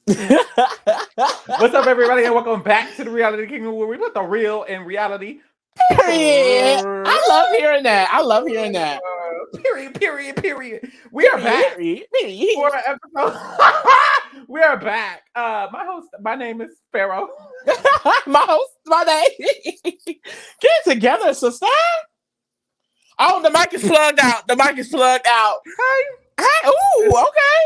What's up, everybody, and welcome back to the Reality Kingdom, where we put the real in reality. Period. I love hearing that. I love hearing that. Period. We are back for an episode. We are back. My name is Pharaoh. my name. Get it together, sister. Oh, the mic is plugged out. Hey. Ooh, okay.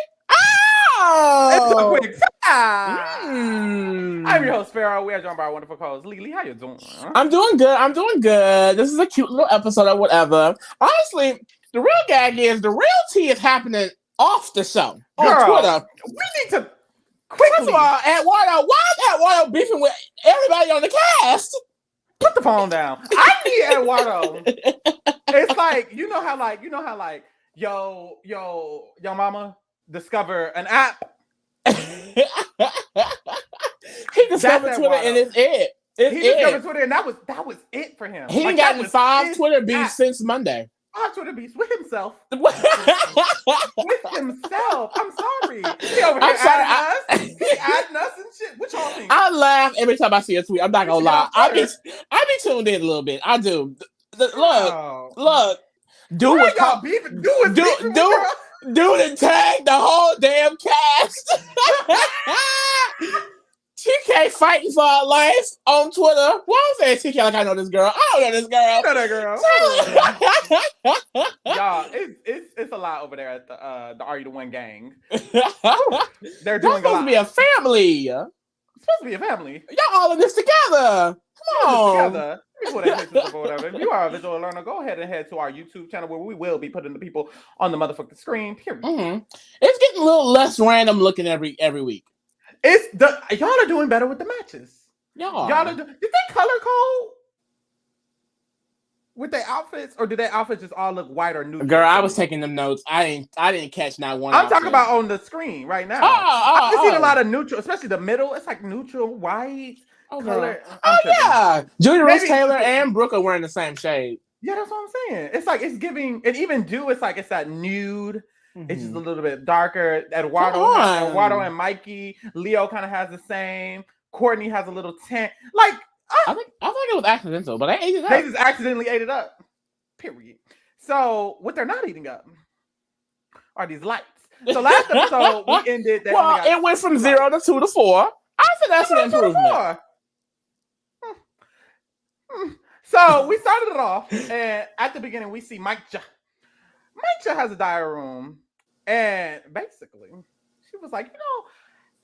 It's a Oh. quick I'm your host, Pharaoh. We are joined by our wonderful co-host, Lily. How you doing? I'm doing good. This is a cute little episode or whatever. Honestly, the real gag is the real tea is happening off the show on Twitter. We need to quickly. First of all, Eduardo, why is Eduardo beefing with everybody on the cast? Put the phone down. I need Eduardo. It's like you know how yo mama discover an app. He discovered Twitter and it's it. He discovered Twitter and that was it for him. He ain't gotten 5 Twitter beefs since Monday. 5 Twitter beefs with himself. With himself. I'm sorry. He over here adding us and shit. What y'all think? I laugh every time I see a tweet. I'm not gonna lie. I be tuned in a little bit. I do. Look. Dude and tagged the whole damn cast. TK fighting for her life on Twitter. Why was that TK like I know this girl? I don't know this girl. You know that girl. Y'all, it's a lot over there at the Are You the One gang. They're doing supposed to be a family. It's supposed to be a family. Y'all all in this together. Come on. Together. If you are a visual learner, go ahead and head to our YouTube channel where we will be putting the people on the motherfucking screen. Period. Mm-hmm. It's getting a little less random looking every week. Y'all are doing better with the matches. Did they color code with their outfits, or did their outfits just all look white or neutral? Girl, I was taking them notes. I didn't catch not one. I'm talking about on the screen right now. I've seen a lot of neutral, especially the middle. It's like neutral white color. Yeah, Julia Rose Taylor and Brooke are wearing the same shade. Yeah, that's what I'm saying. It's like it's giving, and even it's like it's that nude. Mm-hmm. It's just a little bit darker. Eduardo and Mikey. Leo kind of has the same. Courtney has a little tint. Like I think it was accidental, but they ate it up. They just accidentally ate it up. Period. So what they're not eating up are these lights. So last episode we ended. It went from 0 to 2 to 4. I think that's an improvement. So we started it off, and at the beginning we see Mike has a diary room, and basically she was like,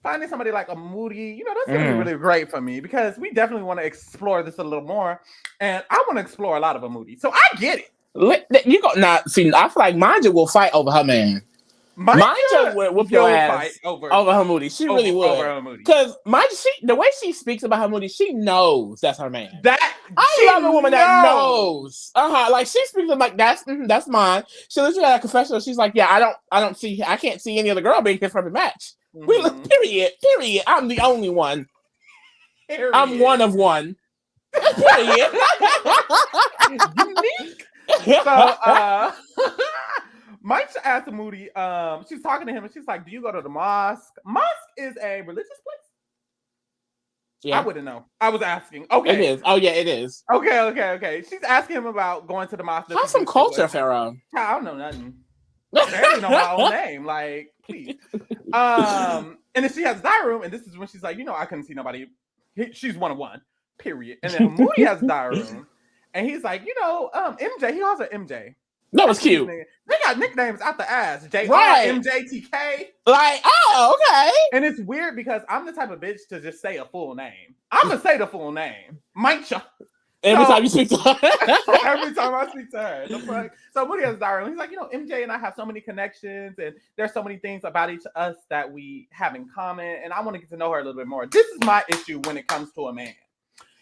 finding somebody like a Moody, that's gonna be really great for me because we definitely want to explore this a little more, and I want to explore a lot of a Moody. So I get it. You go not see. I feel like Manja will fight over her man. Manja would whoop your ass over her Moody. She really would. Because Manja, the way she speaks about her Moody, she knows that's her man. I love a woman that knows. Like she speaks of like that's mine. She literally had a confessional. She's like, yeah, I can't see any other girl being hit from a match. Mm-hmm. We look. Period. I'm the only one. Period. I'm one of one. Period. Unique. So Mike asked Moody, she's talking to him and she's like, do you go to the mosque? Mosque is a religious place? Yeah. I wouldn't know. I was asking. Okay. It is. Oh, yeah, it is. Okay. She's asking him about going to the mosque. Have some culture, Pharaoh. I don't know nothing. I barely know my own name. Like, please. And then she has a diary room, and this is when she's like, I couldn't see nobody. She's one of one, period. And then Moody has a diary room, and he's like, MJ, he calls her MJ. That was cute. They got nicknames out the ass. JR, right. MJ, TK. Like, oh, okay. And it's weird because I'm the type of bitch to just say a full name. I'm going to say the full name. Mikecha. Every time you speak to her. Every time I speak to her. The fuck? So Moody has a diary. He's like, MJ and I have so many connections and there's so many things about each of us that we have in common. And I want to get to know her a little bit more. This is my issue when it comes to a man.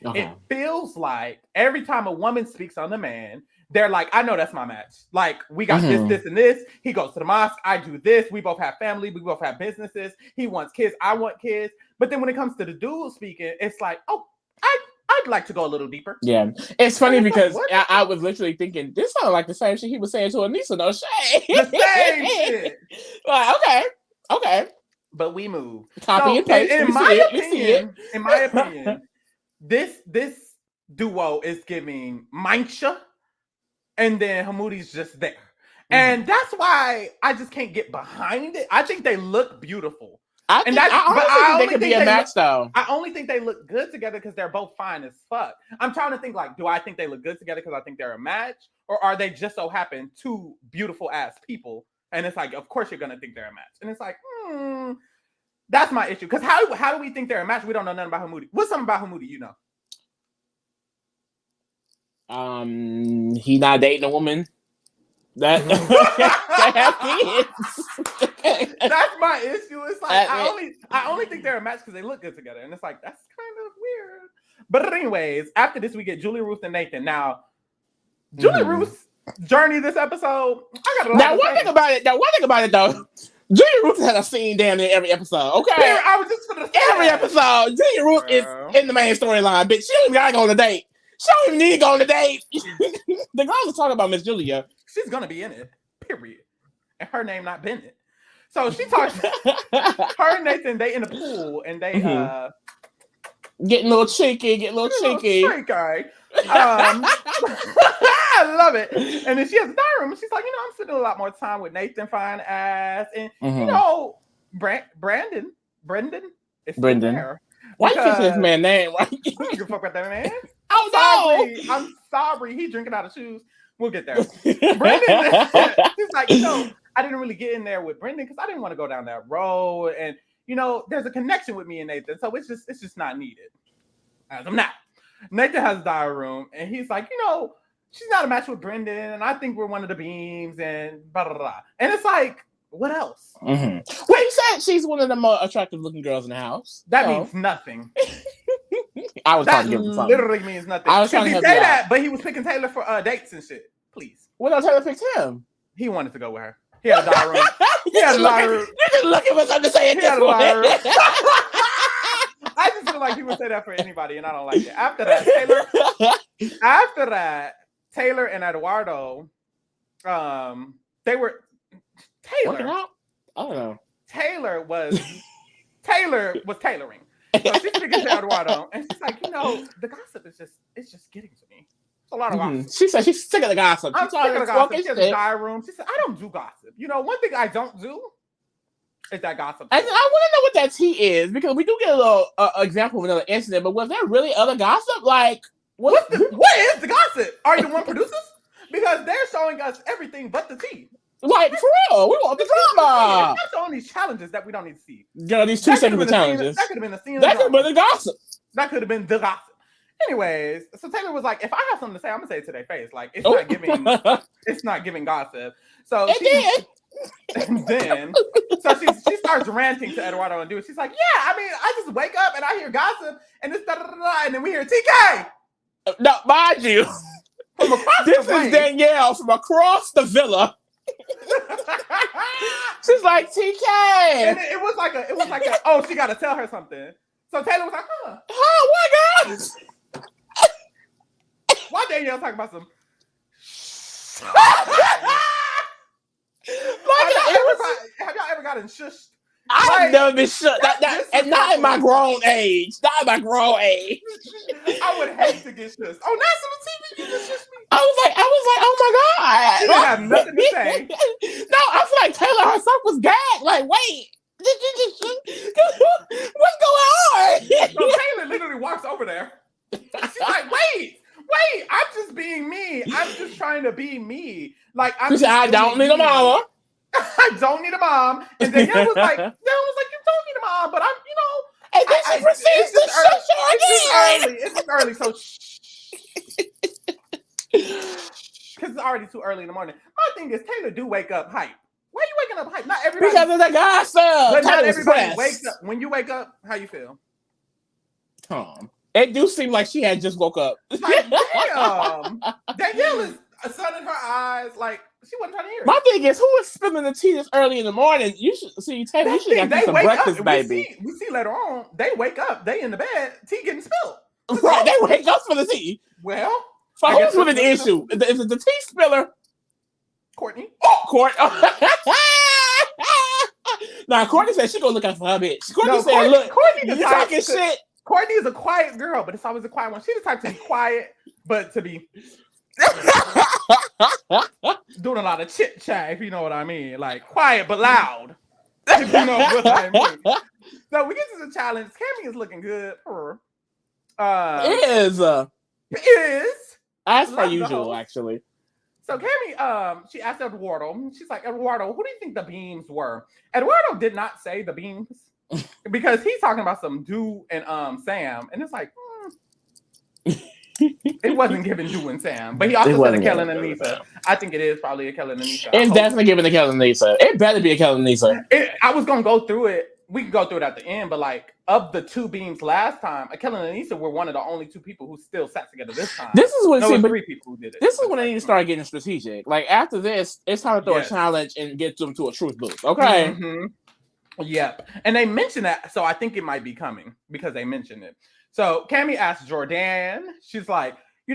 It feels like every time a woman speaks on a man, they're like, I know that's my match. Like, we got this, and this. He goes to the mosque. I do this. We both have family. We both have businesses. He wants kids. I want kids. But then when it comes to the dude speaking, it's like, I'd like to go a little deeper. Yeah. It's funny because I was literally thinking, this sounded like the same shit he was saying to Anissa. No shade. The same shit. Like, okay. But we move. Copy and paste. In my opinion, this duo is giving Mancha, and then Hamoudi's just there. And that's why I just can't get behind it. I think they look beautiful. I only think they could be a match, though. I only think they look good together because they're both fine as fuck. I'm trying to think, like, do I think they look good together because I think they're a match? Or are they just so happen two beautiful ass people? And it's like, of course you're going to think they're a match. And it's like, that's my issue. Because how do we think they're a match? We don't know nothing about Hamoudi. What's something about Hamoudi you know? He not dating a woman. That's my issue. It's like I only think they're a match because they look good together, and it's like that's kind of weird. But anyways, after this we get Julie Ruth and Nathan. Now, Julie Ruth's journey this episode. One thing about it though. Julie Ruth had a scene damn near every episode. Okay, I was just gonna say every episode. Julie Ruth is in the main storyline, bitch. She don't even gotta go on a date. She don't even need to go on a date. The girls are talking about Miss Julia. She's gonna be in it, period. And her name not Bennett. So she talks. Her and Nathan, they in the pool and they getting a little cheeky, I love it. And then she has a diary room and she's like, I'm spending a lot more time with Nathan, fine ass, and Brendan is there. Why you say his man name? I don't give a fuck about that man. Oh no! I'm sorry. He drinking out of shoes. We'll get there. Brendan, he's like, I didn't really get in there with Brendan because I didn't want to go down that road. And there's a connection with me and Nathan, so it's just not needed. As I'm not. Nathan has a diary room, and he's like, she's not a match with Brendan, and I think we're one of the beams, and blah blah blah. And it's like, what else? Well, he said she's one of the more attractive looking girls in the house. That means nothing. I was trying to give him something. Literally means nothing. I was trying to say that, but he was picking Taylor for dates and shit. Please. Well, no, Taylor picked him. He wanted to go with her. He had a diary room. He had a diary room. You just looking for something to say. He had a diary room. I just feel like he would say that for anybody, and I don't like it. After that, Taylor and Eduardo, they were Taylor. Working out? I don't know. Taylor was tailoring. So she's speaking to Eduardo, and she's like, the gossip is just getting to me. It's a lot of gossip. She said she's sick of the gossip. I'm sick of the gossip. She has a diary room. She said, I don't do gossip. One thing I don't do is that gossip. I want to know what that tea is, because we do get a little example of another incident, but was there really other gossip? Like, what is the gossip? Are you the one producers? Because they're showing us everything but the tea. Like, for real, we want the drama. They're showing these challenges that we don't need to see. Girl, these 2 seconds of challenges. That could have been the scene. That could have been the gossip. That could have been the gossip. Anyways, so Taylor was like, if I have something to say, I'm gonna say it to their face. Like, it's not giving gossip. So she starts ranting to Eduardo and Dewey. She's like, I just wake up and I hear gossip and this and then we hear TK. No, mind you, this is Danielle from across the villa. She's like, TK, and it was like a she gotta tell her something. So Taylor was like, oh my God. Why Danielle talking about some? Have y'all ever gotten shushed? I've never been shushed. And not in my grown age. I would hate to get shushed. On national TV, you just shushed me. I was like, oh my God. You didn't have nothing to say. No, I feel like Taylor herself was gagged. Like, wait. What's going on? So Taylor literally walks over there. She's like, wait, I'm just being me. I'm just trying to be me. Like, I don't need a mama. I don't need a mom. And Danielle was like, you don't need a mom, but and then she proceeds to shush her again. It's just early, so because it's already too early in the morning. My thing is, Taylor do wake up hype. Why are you waking up hype? Not everybody. Because of the gossip. But not everybody wakes up. When you wake up, how you feel? Calm. It do seem like she had just woke up. Like, damn. Danielle is a sun in her eyes. Like, she wasn't trying to hear it. My thing is, who is spilling the tea this early in the morning? You should see, Taylor, you should have some breakfast, up. baby. We see later on, they wake up, they in the bed, tea getting spilled. Right, they wake up for the tea. Well, so who's with the issue? Is it the tea spiller? Courtney. Oh, Court. Now, Courtney said she gonna look out for her bitch. Courtney said, look, Courtney you talking shit. Courtney is a quiet girl, but it's always a quiet one. She's the type to be quiet, but to be doing a lot of chit chat, if you know what I mean. Like quiet but loud, if you know what I mean. So we get to the challenge. Cammy is looking good. It is. It is. As per usual, actually. So Cammy, she asked Eduardo. She's like, Eduardo, who do you think the beams were? Eduardo did not say the beams because he's talking about some Du and Sam, and it's like, it wasn't given Du and Sam, but he also said a Kellen and Anissa. I think it is probably a Kellen and Anissa. It's definitely given a Kellen and Anissa. It better be a Kellen and Anissa. I was gonna go through it. We can go through it at the end, but like of the two beams last time, Kellen and Anissa were one of the only two people who still sat together this time. This is when three people who did it. This is when they need to start getting strategic. Like after this, it's time to throw a challenge and get them to a truth booth. Okay. Mm-hmm. Yep. And they mentioned that, so I think it might be coming because they mentioned it. So Cammy asked Jordan, she's like, do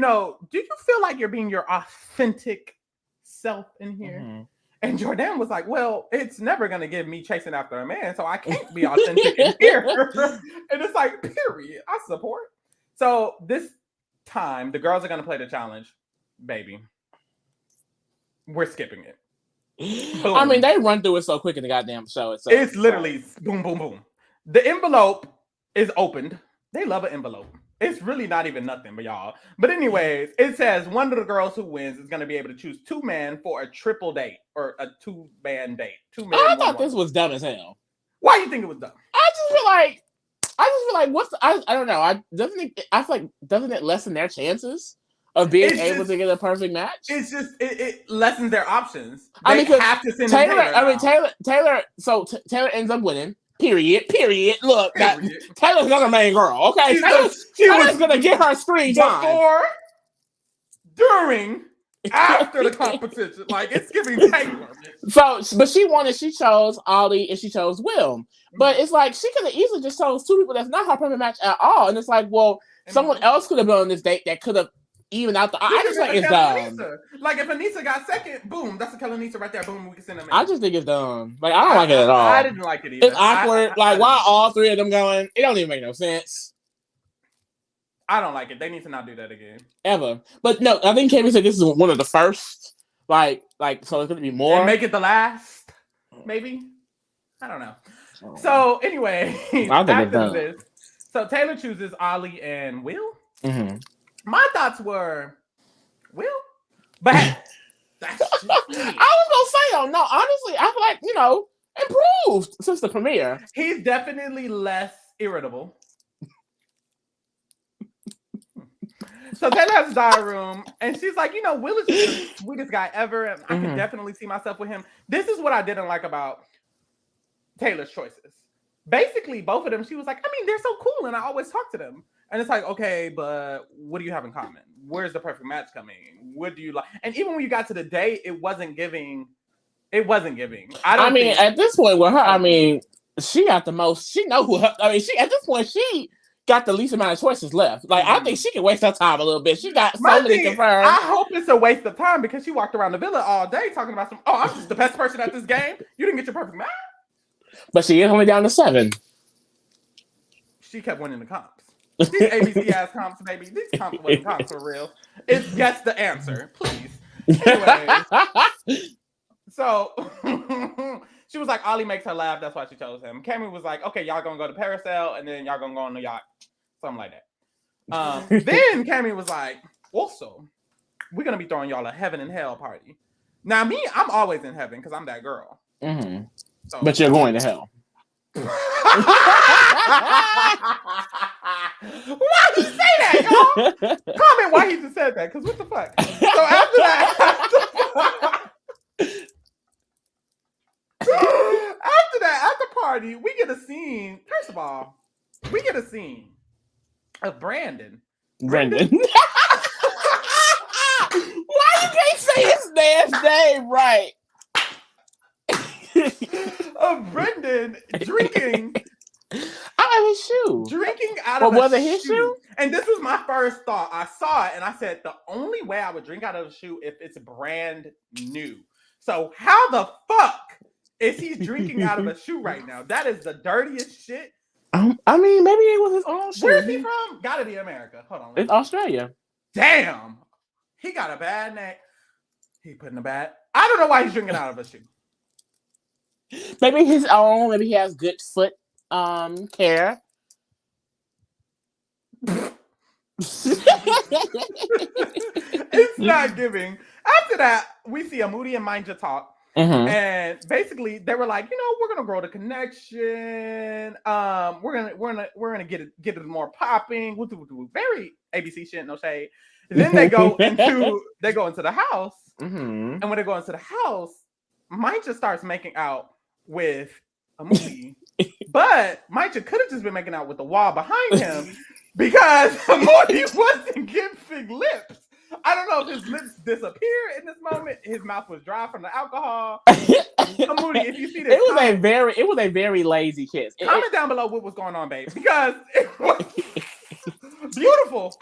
you feel like you're being your authentic self in here? Mm-hmm. And Jordan was like, well, it's never going to give me chasing after a man, so I can't be authentic in here. And it's like, period. I support. So this time, the girls are going to play the challenge. Baby, we're skipping it. Boom. I mean, they run through it so quick in the goddamn show. It's literally boom, boom, boom. The envelope is opened. They love an envelope. It's really not even nothing, but y'all. But anyways, it says one of the girls who wins is going to be able to choose 2 men for a triple date or a 2-man date. 2 men. I thought this was dumb as hell. Why do you think it was dumb? I just feel like I don't know. Doesn't it lessen their chances of being able to get a perfect match? It's just it lessens their options. They have to send Taylor. So Taylor ends up winning. Period. Look, Taylor's not a main girl. Okay, Taylor's gonna get her screen time before, during, after the competition. Like it's giving Taylor. So, but she wanted. She chose Ollie and she chose Will. But it's like she could have easily just chose 2 people that's not her perfect match at all. And it's like, well, someone else could have been on this date that could have even out the. I just think it's dumb. Like if Anissa got second, boom, that's a Kellen Anissa right there. Boom, we can send them in. I just think it's dumb. Like I don't like it at all. I didn't like it either. It's awkward. Why all 3 of them going? It don't even make no sense. I don't like it. They need to not do that again. Ever. But no, I think Kevin said this is one of the first. Like so it's gonna be more. And make it the last, maybe. I don't know. So anyway, after this, so Taylor chooses Ollie and Will. Mm-hmm. My thoughts were, Will, but that's just me. I was gonna say, no, honestly, I feel like, improved since the premiere. He's definitely less irritable. So Taylor has a diary room, and she's like, Will is the sweetest guy ever, and I can definitely see myself with him. This is what I didn't like about Taylor's choices. Basically, both of them, she was like, they're so cool, and I always talk to them. And it's like, okay, but what do you have in common? Where's the perfect match coming? What do you like? And even when you got to the date, it wasn't giving. At this point with her, she got the most. She know who. At this point, she got the least amount of choices left. Like, I think she can waste her time a little bit. She got so many confirmed. I hope it's a waste of time because she walked around the villa all day talking about I'm just the best person at this game. You didn't get your perfect match. But she is only down to 7. She kept winning the comps. These ABC ass comps, baby. These comps wasn't comps for real. It's guess the answer, please. Anyway, so she was like, Ollie makes her laugh. That's why she chose him. Cammy was like, okay, y'all gonna go to Parasail and then y'all gonna go on the yacht, something like that. Then Cammy was like, also, we're gonna be throwing y'all a heaven and hell party. Now, me, I'm always in heaven because I'm that girl. Mm-hmm. So, but you're going to hell. Why he say that, y'all? Comment why he just said that, because what the fuck? So after that, at the party, we get a scene. First of all, we get a scene of Brandon. Why you can't say his dad's name right? Of Brendan drinking out of his shoe. Drinking out of was it his shoe? And this was my first thought. I saw it and I said, the only way I would drink out of a shoe if it's brand new. So how the fuck is he drinking out of a shoe right now. That is the dirtiest shit. I mean, maybe it was his own shoe. Where's he from? Gotta be America. Hold on. It's Australia. Damn. He got a bad neck. He put in a bad. I don't know why he's drinking out of a shoe. Maybe his own. Maybe he has good foot care. It's not giving. After that, we see a Moody and Manja talk. Mm-hmm. And basically they were like, we're gonna grow the connection. We're gonna get it more popping. Very ABC shit, no shade. And then they go into the house. Mm-hmm. And when they go into the house, Manja starts making out with a Moody. But Manja could have just been making out with the wall behind him because Moody wasn't giving lips. I don't know if his lips disappeared in this moment. His mouth was dry from the alcohol. Moody, if you see this, it was a very lazy kiss. Comment down below what was going on, babe, because it was beautiful.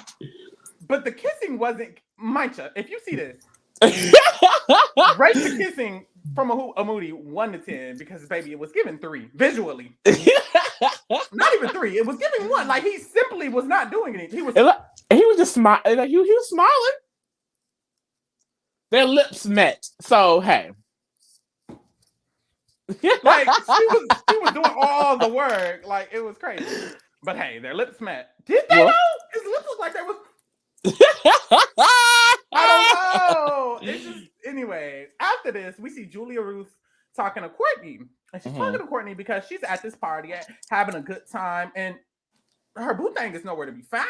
But the kissing wasn't Manja. If you see this, rate the kissing from a Moody 1 to 10 because baby, it was given 3 visually. Not even 3. It was giving 1. Like he simply was not doing anything. He was just smiling. Like he was smiling. Their lips met. So hey. Like she was doing all the work. Like it was crazy. But hey, their lips met. Did they know? His lips looked like there was. I don't know. It's just anyway. After this, we see Julia Ruth talking to Courtney, and she's talking to Courtney because she's at this party having a good time, and her boo thing is nowhere to be found.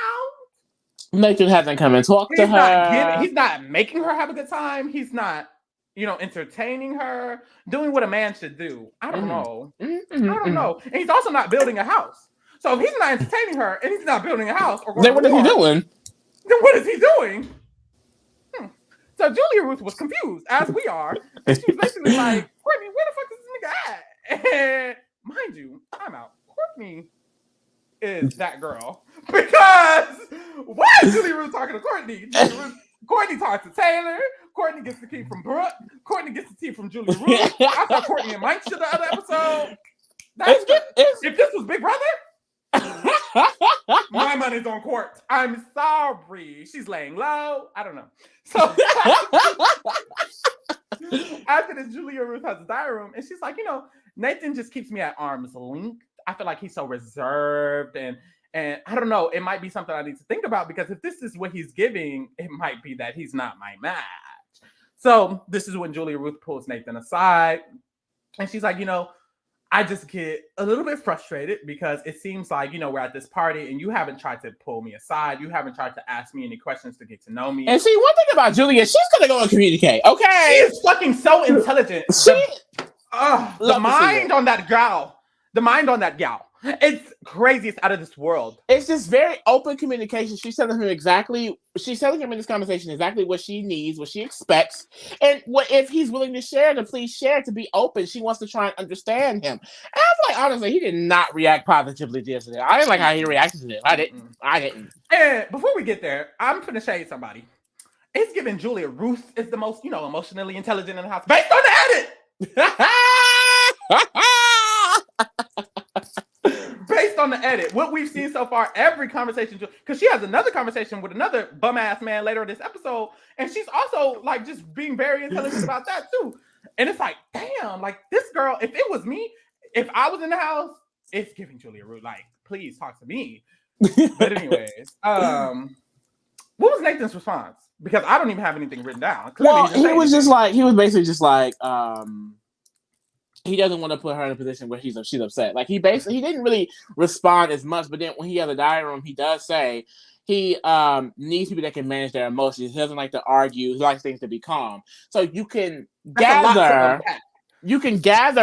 Nathan hasn't come and talked to her. He's not making her have a good time. He's not, entertaining her, doing what a man should do. I don't know. Mm-hmm. I don't know. And he's also not building a house. So if he's not entertaining her and he's not building a house, then what is he doing? Then what is he doing? So Julia Ruth was confused, as we are. And she was basically like, Courtney, where the fuck is this nigga at? And mind you, I'm out. Courtney is that girl. Because why is Julia Ruth talking to Courtney? Courtney talks to Taylor. Courtney gets the key from Brooke. Courtney gets the tea from Julia Ruth. I saw Courtney and Mike the other episode. If this was Big Brother, my money's on Court. I'm sorry. She's laying low. I don't know. So after this, Julia Ruth has a diary room, and she's like, Nathan just keeps me at arm's length. I feel like he's so reserved, and I don't know. It might be something I need to think about because if this is what he's giving, it might be that he's not my match. So this is when Julia Ruth pulls Nathan aside, and she's like, I just get a little bit frustrated because it seems like, we're at this party and you haven't tried to pull me aside. You haven't tried to ask me any questions to get to know me. And see, one thing about Julia, she's going to go and communicate, okay? She is fucking so intelligent. The mind on that gal. The mind on that gal. It's crazy. It's out of this world. It's just very open communication. She's telling him in this conversation exactly what she needs, what she expects, and what if he's willing to share, to please share, to be open. She wants to try and understand him. And I feel like honestly, he did not react positively to this. I didn't like how he reacted to this. I didn't. And before we get there, I'm gonna shade somebody. It's giving Julia Ruth is the most, emotionally intelligent in the house based on the edit. Based on the edit, what we've seen so far, every conversation, because she has another conversation with another bum ass man later in this episode, and she's also like just being very intelligent about that too. And it's like, damn, like this girl, if it was me, if I was in the house, it's giving Julia Ruth, like, please talk to me. But anyways, what was Nathan's response? Because I don't even have anything written down. Well, he was basically just like, he doesn't want to put her in a position where she's upset. Like he didn't really respond as much, but then when he has a diary room, he does say he needs people that can manage their emotions. He doesn't like to argue. He likes things to be calm. So you can gather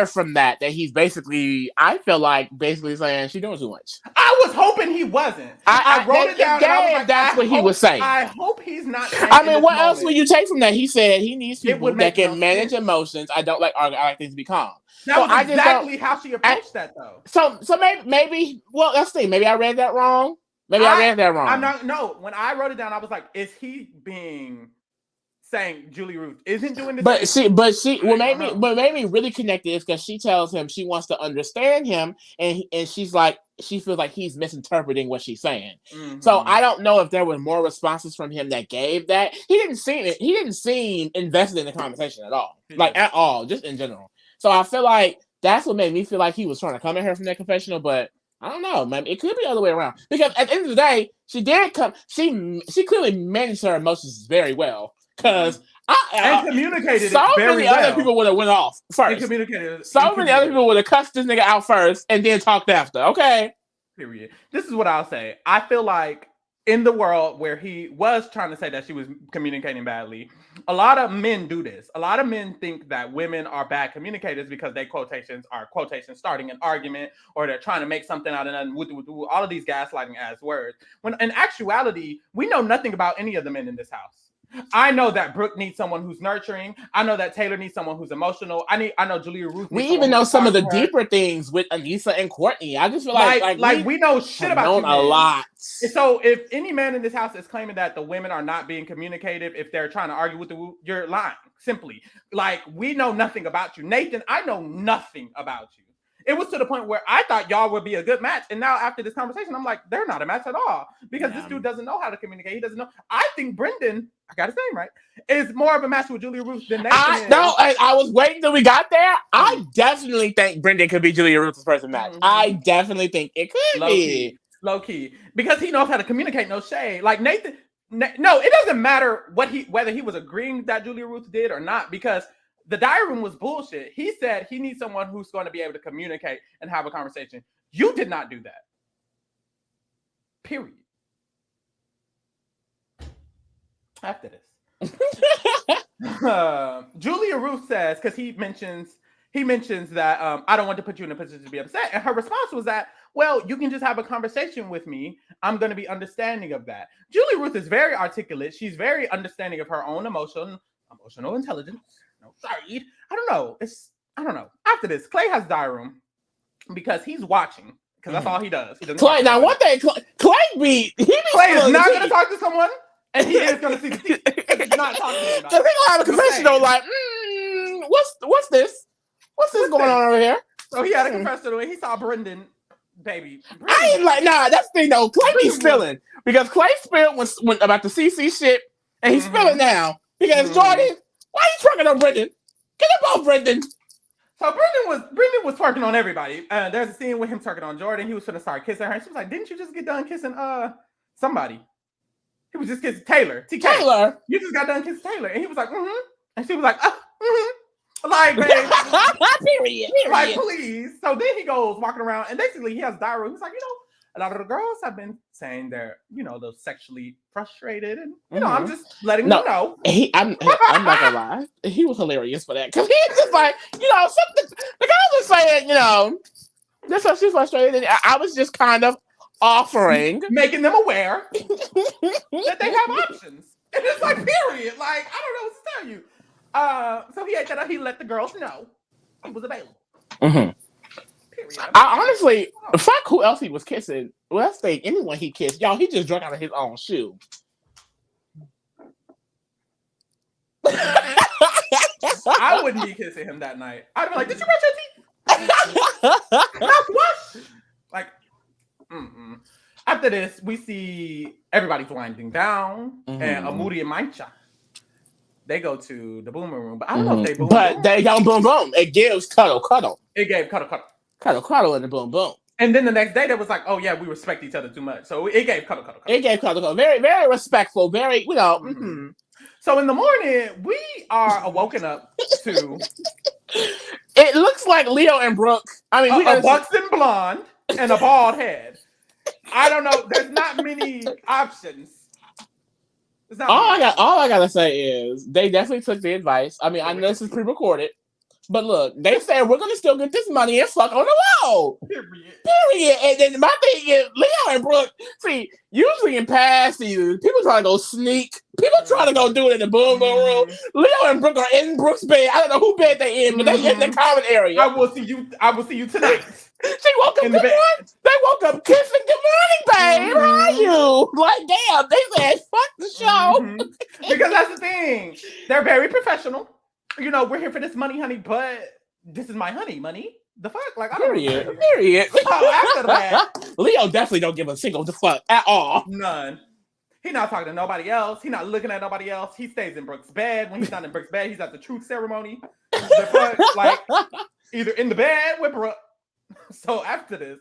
from that he's basically, I feel like basically saying she's doing too much. I was hoping he wasn't. I wrote it down. That's what he was saying. I hope he's not. I mean, what else would you take from that? He said he needs people that can manage emotions. I don't like arguing. I like things to be calm. That was exactly how she approached that, though. So maybe. Well, let's see. Maybe I read that wrong. Maybe I read that wrong. No. When I wrote it down, I was like, "Is he being saying Julie Ruth isn't doing this. But what made me really connected is because she tells him she wants to understand him, and she's like, she feels like he's misinterpreting what she's saying. Mm-hmm. So I don't know if there were more responses from him that gave that. He didn't seem invested in the conversation at all, at all, just in general. So I feel like that's what made me feel like he was trying to come at her from that confessional, but I don't know, man. It could be the other way around. Because at the end of the day, she did come. She clearly managed her emotions very well. Because and communicated so it very many well. Other people would have went off first. Many other people would have cussed this nigga out first and then talked after. Okay. Period. This is what I'll say. I feel like in the world where he was trying to say that she was communicating badly, a lot of men do this. A lot of men think that women are bad communicators because they quotations starting an argument, or they're trying to make something out of nothing. All of these gaslighting ass words. When in actuality, we know nothing about any of the men in this house. I know that Brooke needs someone who's nurturing. I know that Taylor needs someone who's emotional. I know Julia Ruth. We even know some of the deeper things with Anissa and Courtney. I just feel like we know shit about you, a lot. So if any man in this house is claiming that the women are not being communicative, if they're trying to argue with you're lying. Simply, like, we know nothing about you, Nathan. I know nothing about you. It was to the point where I thought y'all would be a good match. And now after this conversation, I'm like, they're not a match at all. Because this dude doesn't know how to communicate. He doesn't know. I think Brendan, I got his name right, is more of a match with Julia Ruth than Nathan is. No, I was waiting till we got there. I definitely think Brendan could be Julia Ruth's first match. I definitely think it could be. Low key. Because he knows how to communicate, no shade. Like Nathan, no, it doesn't matter whether he was agreeing that Julia Ruth did or not, because the diary room was bullshit. He said he needs someone who's going to be able to communicate and have a conversation. You did not do that. Period. After this, Julia Ruth says, because he mentions that I don't want to put you in a position to be upset, and her response was that, well, you can just have a conversation with me. I'm going to be understanding of that. Julia Ruth is very articulate. She's very understanding of her own emotional intelligence. No, sorry. I don't know. After this, Clay has diary room because he's watching, because that's all he does. He Clay, now one thing, Clay is not going to talk to someone, and he is going to see the tea. He's not talking to anybody. So people have a confessional like, what's this? What's this going on over here? So he had a confessional and he saw Brendan, baby. I ain't like, nah, that's the thing though. Clay be spilling, because Clay spilled when about the CC shit, and he's spilling now because Jordan. Why are you twerking on Brendan? Get up on Brendan. So Brendan was twerking on everybody. There's a scene with him twerking on Jordan. He was gonna start kissing her, and she was like, "Didn't you just get done kissing somebody?" He was just kissing Taylor. TK. Taylor, you just got done kissing Taylor, and he was like, and she was like, like, babe, period. Like, please. So then he goes walking around, and basically he has diary. He's like, a lot of the girls have been saying they're, they're sexually frustrated, and I'm just letting them know. I'm not gonna lie, he was hilarious for that, because he's just like, something. The girl was saying, this is she's frustrated, and I was just kind of offering, making them aware that they have options, and it's like, period. Like, I don't know what to tell you. So he ate that up. He let the girls know he was available. I honestly, fuck who else he was kissing. Well, let's think anyone he kissed. Y'all, he just drank out of his own shoe. I wouldn't be kissing him that night. I'd be like, did you brush your teeth? Mouthwash? Like, After this, we see everybody's winding down, and Amudi and Mancha, they go to the boomer room. But I don't know if they boom. But they don't boom boom. It gives cuddle. It gave cuddle. Cuddle in the boom boom. And then the next day, they was like, oh yeah, we respect each other too much. So it gave cuddle. It gave cuddle. Very, very respectful. Very, So in the morning, we are awoken up to. It looks like Leo and Brooke. I mean, a buxom blonde and a bald head. I don't know. There's not many options. All I gotta say is they definitely took the advice. I mean, I know this is pre-recorded. But look, they said we're gonna still get this money and fuck on the wall. Period. And then my thing is, Leo and Brooke, see, usually in past seasons, people try to go sneak. People try to go do it in the boom room. Leo and Brooke are in Brooke's bed. I don't know who bed they in, but they in the common area. I will see you tonight. She woke up. Good morning. They woke up kissing. Good morning, babe. How are you? Like, damn. They said, fuck the show. Because that's the thing. They're very professional. You know, we're here for this money, honey, but this is my honey money. The fuck? Like, I don't know. Period. So after that, Leo definitely don't give a single fuck at all. None. He's not talking to nobody else. He's not looking at nobody else. He stays in Brooke's bed. When he's not in Brooke's bed, he's at the truth ceremony. The fuck, like, either in the bed with Brooke. So after this,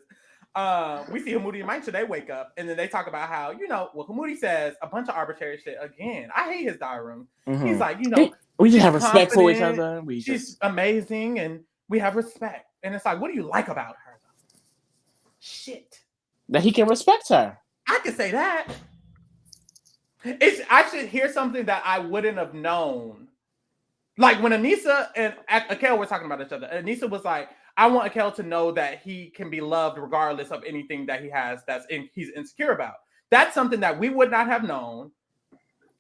we see Hamudi and Maisha, they wake up and then they talk about how, you know, well, Hamudi says a bunch of arbitrary shit again. I hate his diary room. Mm-hmm. He's like, you know, we just have respect for each other. She's amazing and we have respect. And it's like, what do you like about her? Shit. That he can respect her. I can say that. I should hear something that I wouldn't have known. Like when Anissa and Akel were talking about each other, Anissa was like, I want Akel to know that he can be loved regardless of anything that he has he's insecure about. That's something that we would not have known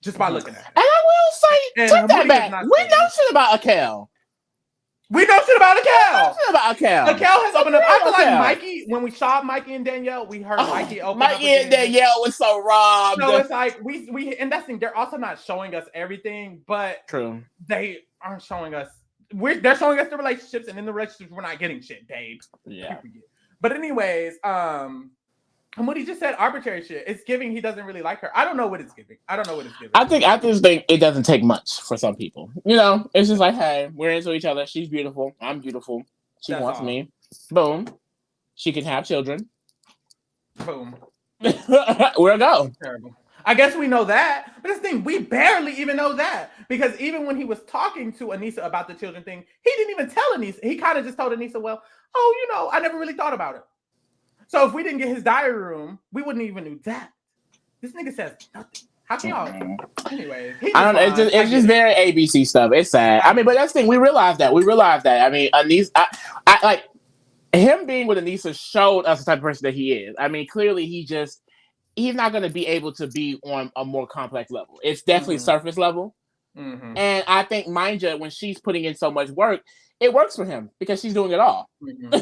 just by looking at it. And I will say, take that back. We know shit about Akel. We know shit about Akel. Akel has opened up. I feel like Mikey, when we saw Mikey and Danielle, we heard Mikey open up. Mikey and Danielle was so robbed. So it's like we and that's the thing, they're also not showing us everything, but true. They aren't showing us. They're showing us the relationships, and in the relationships, we're not getting shit, Dave. Yeah. But anyways, and what he just said, arbitrary shit. It's giving he doesn't really like her. I don't know what it's giving. I just think it doesn't take much for some people. You know, it's just like, hey, we're into each other. She's beautiful. I'm beautiful. She wants me. Boom. She can have children. Boom. Where'll go? Terrible. I guess we know that. But this thing, we barely even know that. Because even when he was talking to Anissa about the children thing, he didn't even tell Anissa. He kind of just told Anissa, well, you know, I never really thought about it. So if we didn't get his diary room, we wouldn't even knew that. This nigga says nothing. How can y'all? Anyway, I don't know. It's just very ABC stuff. It's sad. I mean, but that's the thing. We realized that. I mean, Anissa, I like him being with Anissa showed us the type of person that he is. I mean, clearly he's not going to be able to be on a more complex level. It's definitely surface level. Mm-hmm. And I think Maisha, when she's putting in so much work, it works for him because she's doing it all. Mm-hmm.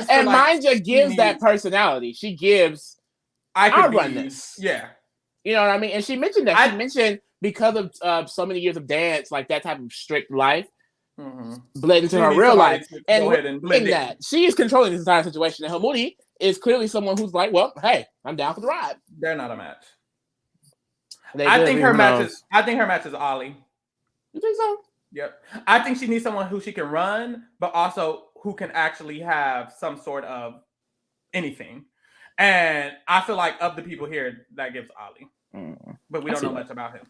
And Maisha gives that personality. She gives, I run this. Yeah. You know what I mean? And she mentioned that. She mentioned because of so many years of dance, like that type of strict life, bled into her real life. And in that, she is controlling this entire situation. And Hamudi is clearly someone who's like, well, hey, I'm down for the ride. They're not a match. I think her match is Ollie. You think so? Yep. I think she needs someone who she can run, but also who can actually have some sort of anything. And I feel like of the people here, that gives Ollie. But we don't know much about him.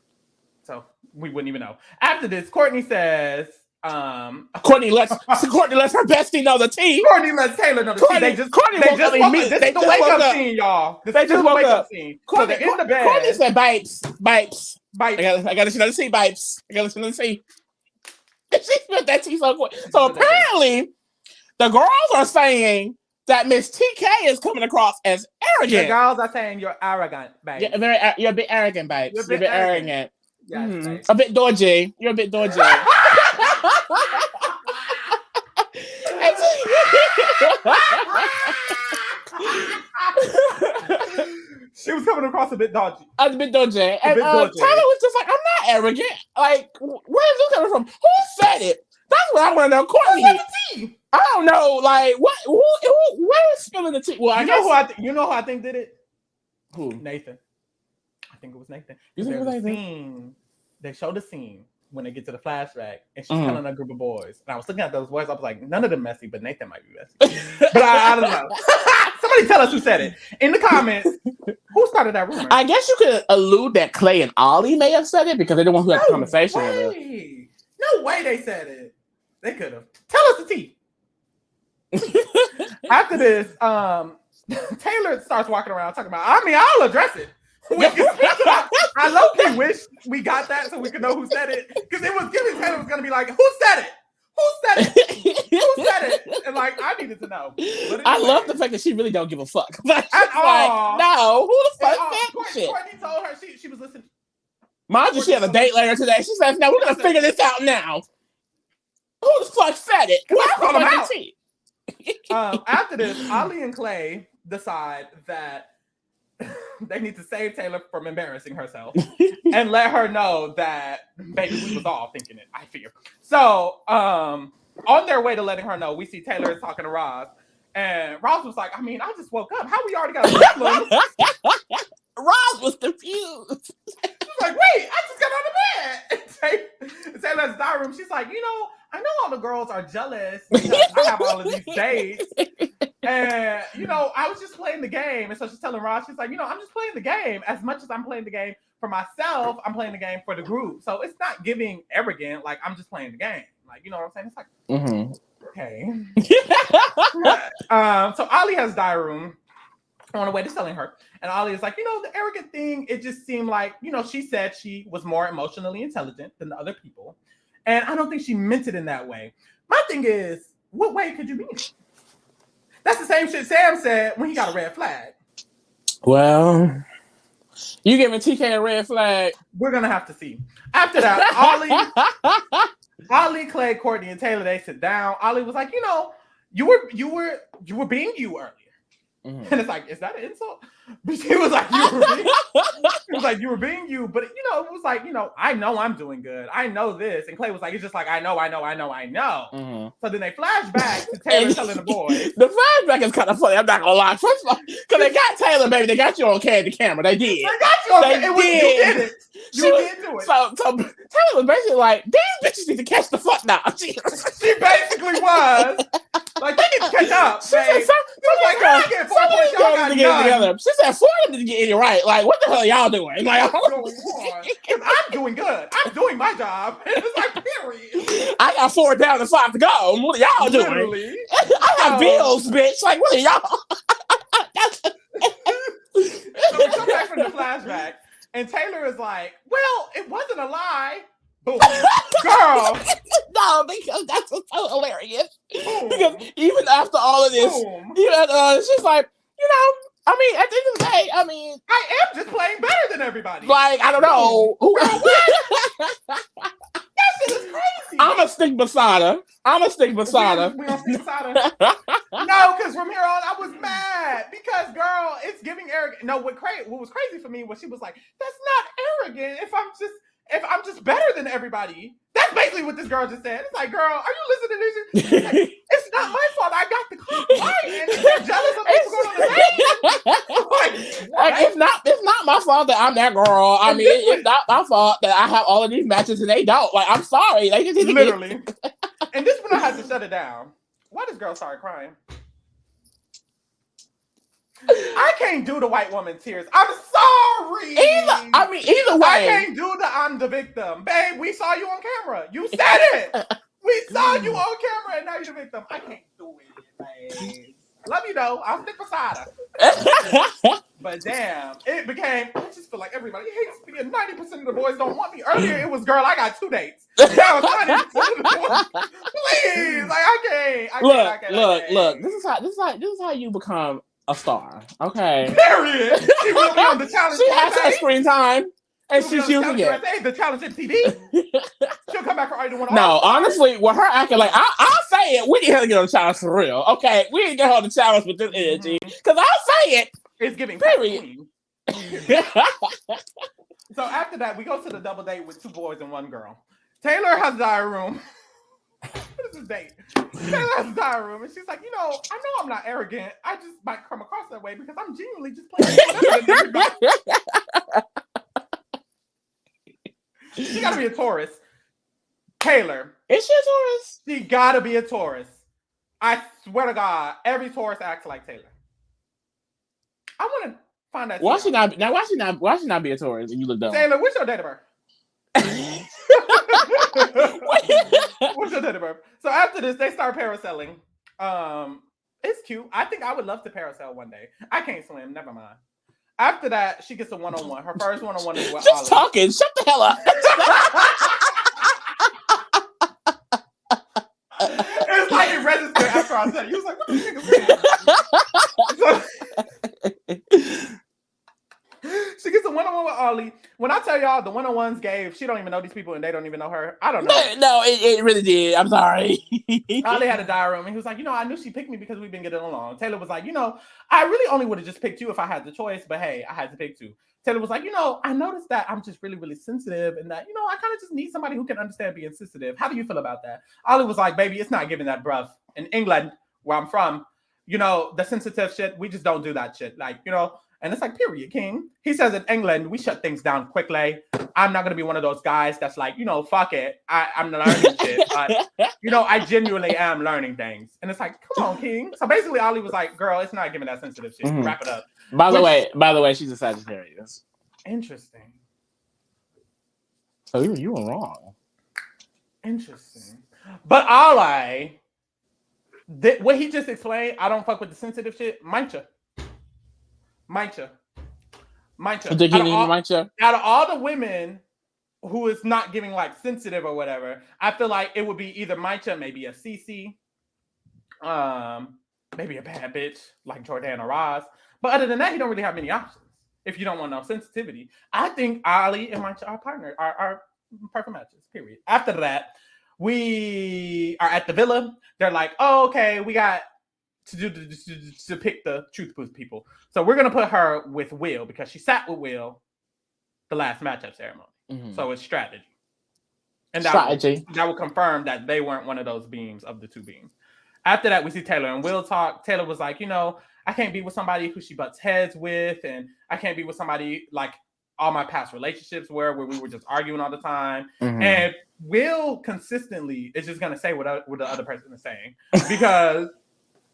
So we wouldn't even know. After this, Courtney says... Courtney lets her bestie know the tea. Courtney lets Taylor know the tea. This is the wake up scene, y'all. They just woke up. So they're in the bed. Courtney said, "Bipes. I gotta let you know the tea, Bipes. I gotta let you know the tea." She spent that tea so quick. So apparently, the girls are saying that Miss TK is coming across as arrogant. The girls are saying you're arrogant, babe. You're a bit arrogant, Bipes. You're a bit arrogant. Yes, a bit dodgy. You're a bit dodgy. She was coming across a bit dodgy. A bit dodgy. And Tyler was just like, I'm not arrogant. Like, where is this coming from? Who said it? That's what I want to know. Courtney. Who said the tea? I don't know. Like, what? Where is spilling the tea? Well, you know who I think did it? Who? Nathan. I think it was Nathan. You think it was Nathan? They showed the scene when they get to the flashback, and she's telling a group of boys. And I was looking at those boys. I was like, none of them messy, but Nathan might be messy. But I don't know. Somebody tell us who said it in the comments. Who started that rumor? I guess you could allude that Clay and Ollie may have said it because they're the one who had the conversation with her. No way they said it. They could have. Tell us the tea. After this, Taylor starts walking around talking about, I'll address it. I low-key wish we got that so we could know who said it. Because it was giving Taylor was going to be like, who said it? Who said it? And like, I needed to know. Anyway, I love the fact that she really don't give a fuck. Like, no, who the fuck said shit? Courtney told her she was listening. Maisha, she had a date later today. She says, "Now we're gonna figure this out now." Who the fuck said it? After this, Ollie and Clay decide that they need to save Taylor from embarrassing herself and let her know that, baby, we was all thinking it, I fear. So, on their way to letting her know, we see Taylor is talking to Roz. And Roz was like, I mean, I just woke up. How we already got a problem? Roz was confused. She's like, wait, I just got out of bed. Taylor's diary room. She's like, I know all the girls are jealous because I have all of these dates. And, I was just playing the game. And so she's telling Roz, she's like, I'm just playing the game. As much as I'm playing the game for myself, I'm playing the game for the group. So it's not giving arrogant. Like, I'm just playing the game. Like, you know what I'm saying? It's like, okay. So Ollie has diary room on the way to selling her. And Ollie is like, the arrogant thing, it just seemed like, she said she was more emotionally intelligent than the other people. And I don't think she meant it in that way. My thing is, what way could you mean it? That's the same shit Sam said when he got a red flag. Well, you giving TK a red flag? We're going to have to see. After that, Ollie, Clay, Courtney, and Taylor, they sit down. Ollie was like, you were being you earlier. Mm-hmm. And it's like, is that an insult? But she was like, you were being you. But, it was like, I know I'm doing good. I know this. And Clay was like, it's just like, I know. Mm-hmm. So then they flash back to Taylor telling the boys. The flashback is kind of funny. I'm not going to lie. First of all, because they got Taylor, baby. They got you on camera. They did. They got you on camera. You did it. You did do it. So Taylor was basically like, these bitches need to catch the fuck now. She basically was. Like, they need to catch up. She said, She said, for them to get it right. Like, what the hell y'all doing? Like, what's going on? Because I'm doing good. I'm doing my job. It's like, period. I got 4 down and 5 to go. What are y'all doing? I got bills, bitch. Like, what are y'all? So we come back from the flashback, and Taylor is like, well, it wasn't a lie. Boom. Girl. No, because that's so hilarious. Boom. Because even after all of this, she's like, I mean, at the end of the day, I am just playing better than everybody. Like, I don't know. Girl, what? That shit is crazy. I'm a stick beside her. We don't stick beside her. No, because from here on, I was mad. Because, girl, it's giving arrogant. No, what was crazy for me was she was like, that's not arrogant if I'm just better than everybody. That's basically what this girl just said. It's like, girl, are you listening to this? Like, it's not my fault. I got the clock right, and you're jealous of people going on the stage. Like, it's not my fault that I'm that girl. I mean, it's not my fault that I have all of these matches and they don't. Like, I'm sorry. Like, literally. And this one I had to shut it down. Why this girl started crying? I can't do the white woman tears. I'm sorry. Either way. I can't do the I'm the victim. Babe, we saw you on camera. You said it. We saw you on camera and now you're the victim. I can't do it, babe. Love you though. I'll stick beside her. But damn, it became, I just feel like everybody hates me and 90% of the boys don't want me. Earlier it was, girl, I got 2 dates. Now it's 90% of the boys. Please. Like, I can't. Look. This is how you become a star, okay? Period. She will be on the challenge. She has her screen time, and she's using it. The challenge in TV. She'll come back for Item 1. No, honestly, with her acting like I'll say it. We need her to get on the challenge for real, okay? We didn't get her on the challenge with this energy because I'll say it. It's giving period. So after that, we go to the double date with 2 boys and 1 girl. Taylor has diary room. What is this date? Taylor has a diary room, and she's like, I know I'm not arrogant. I just might come across that way because I'm genuinely just playing better than everybody. She gotta be a Taurus. Taylor. Is she a Taurus? She gotta be a Taurus. I swear to God, every Taurus acts like Taylor. I want to find that. Why should not be a Taurus? And you look dumb. Taylor, what's your date of birth? What's your date of birth? So after this, they start parasailing. It's cute. I think I would love to parasail one day. I can't swim. Never mind. After that, she gets a one-on-one. Her first one-on-one is with Just Ollie. talking. Shut the hell up. It's like it registered after I said it. You was like, what the nigga saying? She gets a one-on-one with Ollie. When I tell y'all the one-on-ones gave, she don't even know these people and they don't even know her. I don't know. No, it really did. I'm sorry. Ollie had a diary room and he was like, I knew she picked me because we've been getting along. Taylor was like, I really only would have just picked you if I had the choice, but hey, I had to pick two. Taylor was like, I noticed that I'm just really, really sensitive and that, I kind of just need somebody who can understand being sensitive. How do you feel about that? Ollie was like, baby, it's not giving that bruv. In England, where I'm from, the sensitive shit, we just don't do that shit. Like, and it's like, period, king. He says in England, we shut things down quickly. I'm not going to be one of those guys that's like, fuck it. I'm learning shit. But, I genuinely am learning things. And it's like, come on, king. So basically, Ollie was like, girl, it's not giving that sensitive shit. Mm-hmm. Wrap it up. By the way, she's a Sagittarius. Interesting. So you were wrong. Interesting. But Ollie, what he just explained, I don't fuck with the sensitive shit. Mindcha. Out of all the women who is not giving like sensitive or whatever, I feel like it would be either Mindcha, maybe a Cece, maybe a bad bitch like Jordana Ross. But other than that, he don't really have many options. If you don't want no sensitivity, I think Ollie and Mindcha are partners, are perfect matches. Period. After that, we are at the villa. They're like, oh, okay, we got to pick the truth booth people. So we're going to put her with Will because she sat with Will the last matchup ceremony. Mm-hmm. So it's strategy. And that will confirm that they weren't one of those beams of the two beams. After that, we see Taylor and Will talk. Taylor was like, I can't be with somebody who she butts heads with, and I can't be with somebody like all my past relationships were, where we were just arguing all the time. Mm-hmm. And Will consistently is just going to say what the other person is saying because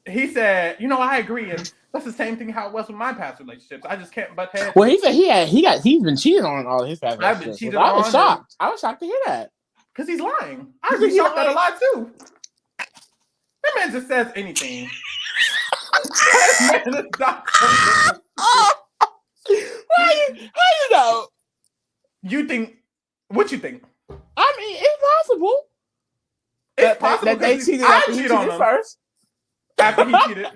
he said, I agree. And that's the same thing how it was with my past relationships. I just can't butt heads. Well, he said he's been cheating on all his past relationships. I've been cheated on. I was shocked. I was shocked to hear that. Because he's lying. I'd be shocked at a lie too. That man just says anything. That man is not how you know? You think? What you think? I mean, it's possible. It's possible that they cheated after he cheated first. After he cheated,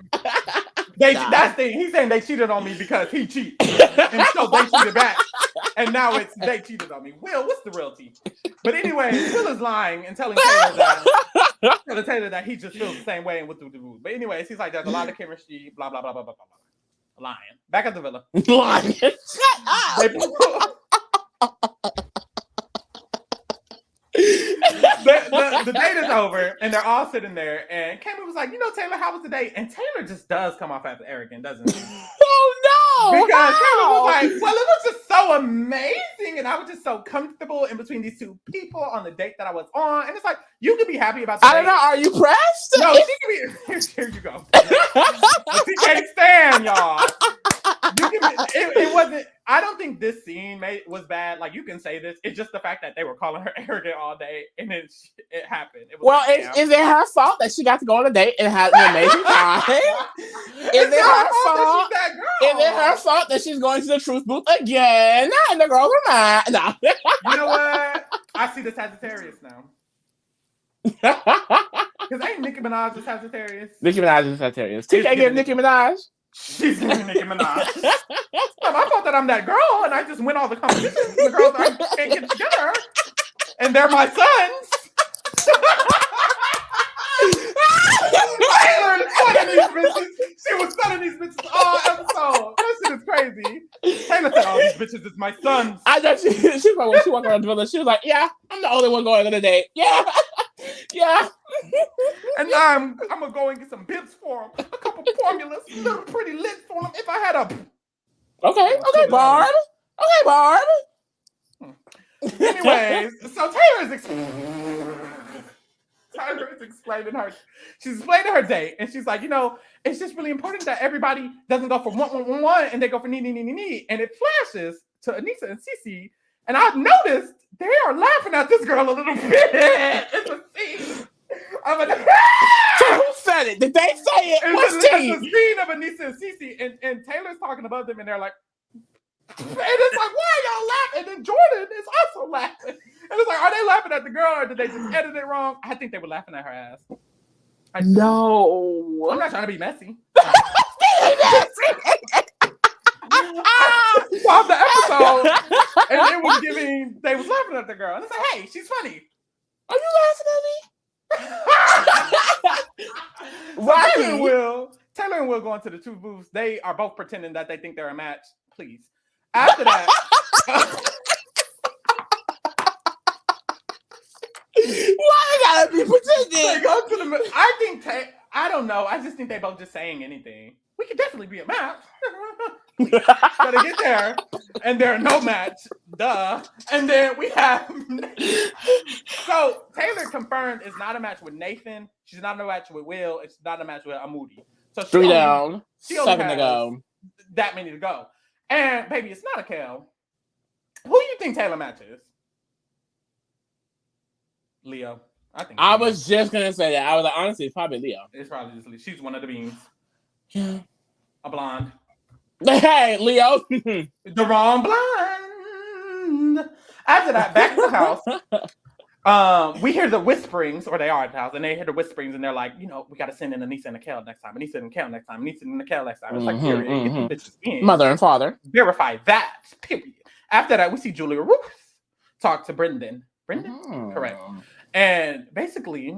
that's the thing. He's saying they cheated on me because he cheated, and so they cheated back, and now it's they cheated on me. Will, what's the real tea? But anyway, Will is lying and telling Taylor that he just feels the same way and with the rules. But anyways, he's like, there's a lot of chemistry, blah blah blah blah blah blah. Lying. Back at the villa. Lying. Shut up. The date is over and they're all sitting there and Cameron was like, Taylor, how was the date? And Taylor just does come off as arrogant, doesn't he? Oh no! Because Cameron was like, well, it was just so amazing and I was just so comfortable in between these two people on the date that I was on. And it's like, you could be happy about the I don't know, are you pressed? No, she could be here you go. She can't stand y'all. It wasn't. I don't think this scene was bad. Like you can say this. It's just the fact that they were calling her arrogant all day, and it happened. Is it her fault that she got to go on a date and had an amazing time? Is it her fault? Is it her fault that she's going to the truth booth again? And the girls are mad. No. You know what? I see the Sagittarius now. Because ain't Nicki Minaj a Sagittarius? Nicki Minaj is a Sagittarius. TK give Nicki Minaj. She's giving Nicki Minaj. I thought that I'm that girl, and I just win all the competitions. And the girls can't get together, and they're my sons. Taylor is sunning these bitches. She was sunning these bitches all episode. That shit is crazy. Taylor said, "Oh, these bitches is my sons." I know she was like, when she walked around the village, she was like, "Yeah, I'm the only one going on a date. Yeah, yeah." And I'm gonna go and get some bibs for him, a couple formulas, little pretty lips for him. If I had a okay, Barb. Okay, Barb. Anyways, so Taylor is explaining her. She's explaining her date, and she's like, it's just really important that everybody doesn't go for one, and they go for nee. And it flashes to Anissa and Cece, and I've noticed they are laughing at this girl a little bit. It's a scene. So who said it? Did they say it? It's a scene of Anissa and Cece, and Taylor's talking above them, and they're like, and it's like, why are y'all laughing? And then Jordan is also laughing. And it's like, are they laughing at the girl or did they just edit it wrong? I think they were laughing at her ass. No. I'm not trying to be messy. Watched the episode, and it was giving. They was laughing at the girl, and it's like, hey, she's funny. Are you laughing at me? Taylor and Will go into the two booths. They are both pretending that they think they're a match. Please. After that. Why gotta be pretending? They go to the. I don't know. I just think they both just saying anything. We could definitely be a match. Gotta get there, and they're no match. Duh. And then we have. So Taylor confirmed it's not a match with Nathan. She's not a match with Will. It's not a match with Amudi. So 3 down. 7 to go. That many to go. And baby, it's not a Kel. Who do you think Taylor matches? Leo. I was just gonna say that. I was like, honestly, it's probably Leo. It's probably just Leo. She's one of the beans. Yeah. A blonde. Hey, Leo. The wrong blonde. After that, back to the house. We hear the whisperings, or they are at the house, and they hear the whisperings, and they're like, we got to send in Anissa and Kel next time. Anissa and Kel next time. Anissa and Kel next time. It's like, period. Get these bitches in. Mother and father. Verify that. Period. After that, we see Julia Ruth talk to Brendan. Correct. And basically,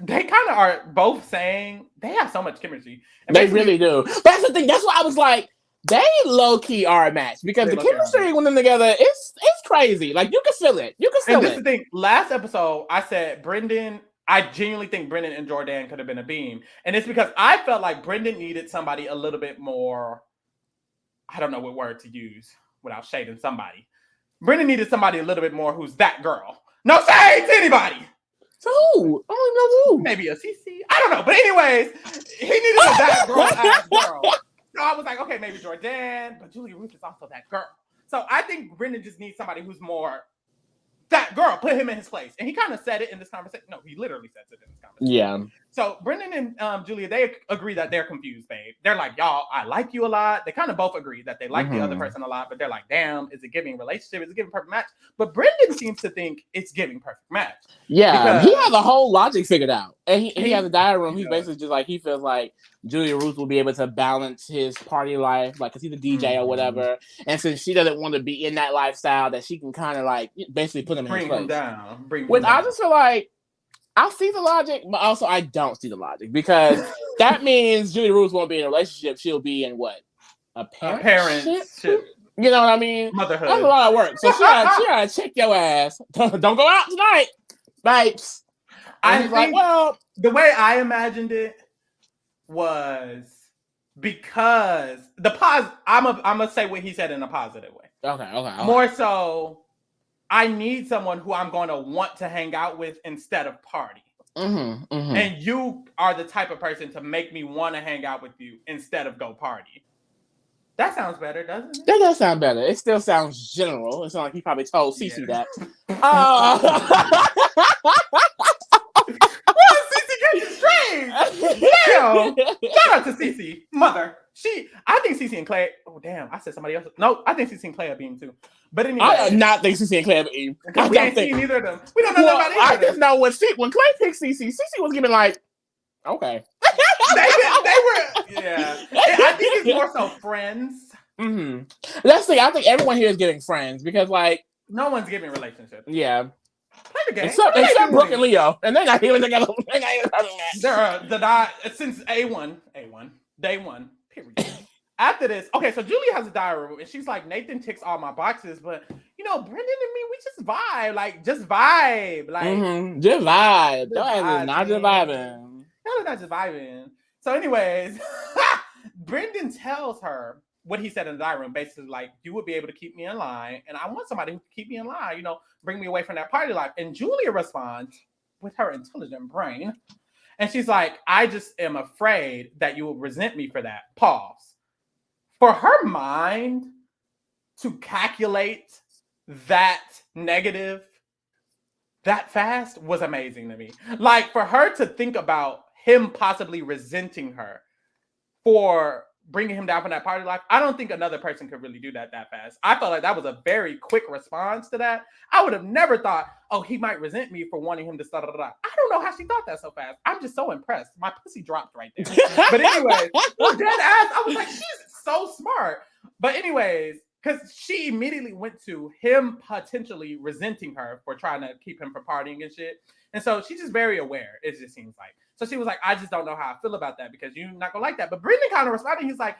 they kind of are both saying they have so much chemistry. And they really do. That's the thing. That's why I was like, they low-key are a match because the chemistry with them together, it's crazy. Like, you can feel it. And this is the thing. Last episode, I said I genuinely think Brendan and Jordan could have been a beam. And it's because I felt like Brendan needed somebody a little bit more, I don't know what word to use without shading somebody. Brendan needed somebody a little bit more who's that girl. No shade to anybody. So who? I don't know who. Maybe a CC. I don't know. But anyways, he needed a that girl-ass girl. So I was like, okay, maybe Jordan, but Julia Ruth is also that girl. So I think Brendan just needs somebody who's more that girl. Put him in his place. And he kind of said it in this conversation. No, he literally said it in this conversation. Yeah. So Brendan and Julia, they agree that they're confused, babe. They're like, y'all, I like you a lot. They kind of both agree that they like the other person a lot, but they're like, damn, is it giving relationship? Is it giving perfect match? But Brendan seems to think it's giving perfect match. Yeah, he has the whole logic figured out. And he has a diary room. He's basically just like, he feels like Julia Ruth will be able to balance his party life, like, because he's a DJ or whatever. And since she doesn't want to be in that lifestyle, that she can kind of like basically put him in his place. Bring him down. I just feel like, I see the logic, but also I don't see the logic because that means Julia Ruth won't be in a relationship. She'll be in what? A parentship? You know what I mean? Motherhood. That's a lot of work. So she gotta check your ass. Don't go out tonight, babes. I think, well, the way I imagined it was because I'm gonna say what he said in a positive way. Okay. More so, I need someone who I'm going to want to hang out with instead of party. And you are the type of person to make me want to hang out with you instead of go party. That sounds better, doesn't it? That does sound better. It still sounds general. It's not like he probably told Cece that. Strange. Damn. Shout out to Cece, mother. I think Cece and Clay. Oh damn! I said somebody else. No, I think Cece and Clay are being too. But anyway, I do not think Cece and Clay are being. We ain't seen neither of them. We don't know about either. I just know when Clay picked Cece was giving like, okay. they were, yeah. I think it's more so friends. Let's see. I think everyone here is giving friends because like no one's giving relationships. Yeah. Play the game. Except Brooke and Leo, and they're not even together. They're since A1, day one. Period. After this, okay, so Julia has a diary room, and she's like, Nathan ticks all my boxes, but Brendan and me, we just vibe, like just vibe, like just vibe. Y'all not just vibing. Y'all not just vibing. So, anyways, Brendan tells her what he said in the diary room, basically like, you would be able to keep me in line, and I want somebody who can keep me in line, bring me away from that party life. And Julia responds with her intelligent brain. And she's like, I just am afraid that you will resent me for that. Pause. For her mind to calculate that negative that fast was amazing to me. Like, for her to think about him possibly resenting her for bringing him down from that party life, I don't think another person could really do that fast. I felt like that was a very quick response to that. I would have never thought, oh, he might resent me for wanting him to start. I don't know how she thought that so fast. I'm just so impressed. My pussy dropped right there. But anyways, dead ass, I was like, she's so smart. But anyways, because she immediately went to him potentially resenting her for trying to keep him from partying and shit. And so she's just very aware, it just seems like. So she was like, I just don't know how I feel about that because you're not gonna like that. But Brittany kind of responded, he's like,